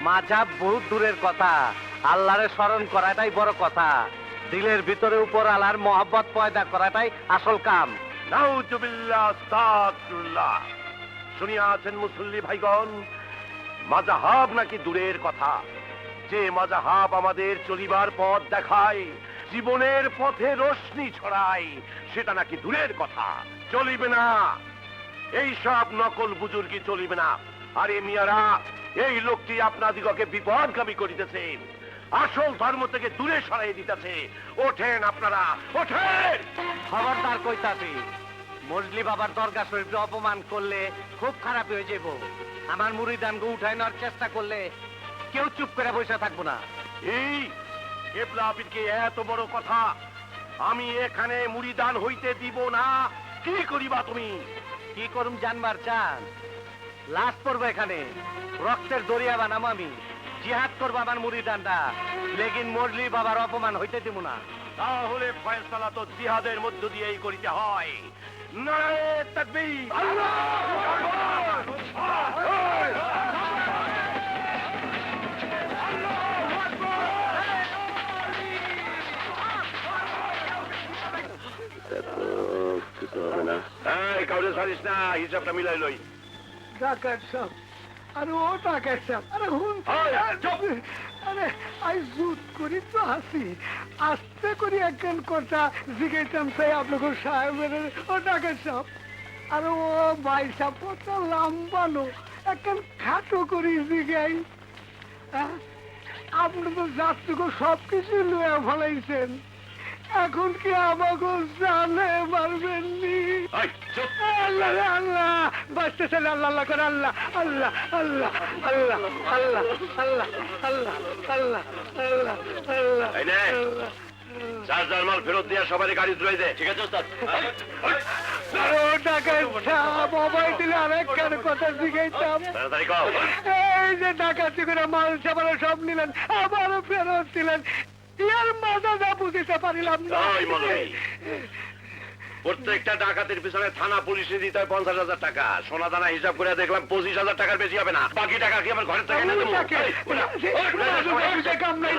মাঝাব বহুত দূরের কথা, আল্লাহরে স্মরণ করাটাই বড় কথা। দিলের ভিতরে উপর আল্লাহর মহব্বত পয়দা করাটাই আসল কাম। নাউজুবিল্লাহ, আস্তাগফিরুল্লাহ। শুনিয়াছেন মুসল্লি ভাইগণ, মাযহাব নাকি দূরের কথা, যে মাযহাব আমাদের চলিবার পথ দেখায়, জীবনের পথে রোশনি ছড়ায়, সেটা নাকি দূরের কথা। চলিবে না, এই সব নকল বুজুর্গি চলিবে না। আরে মিয়ারা, এই লোকটি আপনাদিগকে বিপদগামী করিতেছেন, আসল ধর্ম থেকে দূরে সরাই দিতেছে। ওঠেন আপনারা, ওঠেন। খবরদার কইতাছি, মজলি বাবার দরগা শরীফে অপমান করলে খুব খারাপ হয়ে যাব। আমার মুরিদানকে উঠাই নেওয়ার চেষ্টা করলে কেউ চুপ করে বসে থাকবো না। এই কেবলা আবিরকে এত বড় কথা, আমি এখানে মুড়িদান হইতে দিব না। কি করিবা তুমি? কি করুম জানবার চান? লাশ পড়বো এখানে, রক্তের দরিয়া বানাবো আমি, জিহাদ করবো আমার মুরিদানটা, লেকিন মজলি বাবার অপমান হইতে দিব না। তাহলে ফয়সালা তো জিহাদের মধ্য দিয়েই করিতে হয়। নারে তাকবীর, আল্লাহু আকবার। এই কাউরে ছাড়িস না, হিসাবটা মিলাই লই। ডাকাত সাহেব, আরে ও ডাকাত সাহেব, আরে হুন, আরে আই জুত করি তো হাসি, আস্তে করি একজন কথা জিজ্ঞাসাম চাই আপনাকে সাহেবের। ও ডাকাত সাহেব, আরে ও ভাই সাহেব কত লম্বানো, একজন খাটো করি জিগাই। আপনি তো যাত্রীকে সবকিছু লুয়ে ফেলাইছেন, এখন কি আমাকে জানে পারবেন নি? আল্লাহ আল্লাহ বাঁচতেছেন, আল্লাহ আল্লাহ করে, আল্লাহ আল্লাহ আল্লাহ আল্লাহ আল্লাহ আল্লাহ আল্লাহ আল্লাহ আল্লাহ আল্লাহ এই নে, আল্লাহ। চার্জার মাল ফেরত দিয়ে সবারই গাড়ি তুলে দে। ঠিক আছে ওস্তাদ? আরে ও ডাকাত সাহেব, মোবাইল দিলে আরেকখান কথা জিজ্ঞাইতাম। তাড়াতাড়ি কও। এই যে ডাকাতি করে মাল সামাল সব নিলেন, আবারও ফেরত দিলেন, ইয়ার মজা যা বুঝিতে পারিলাম না। ওই মৌলভী, প্রত্যেকটা ডাকাতের পিছনে থানা পুলিশে দিতে হয় 50,000 টাকা। সোনা দানা হিসাব করে দেখলাম 25,000 টাকার বেশি হবে না। বাকি টাকা কি আমার ঘরের থেকে এনে দেবো? কাম নাই।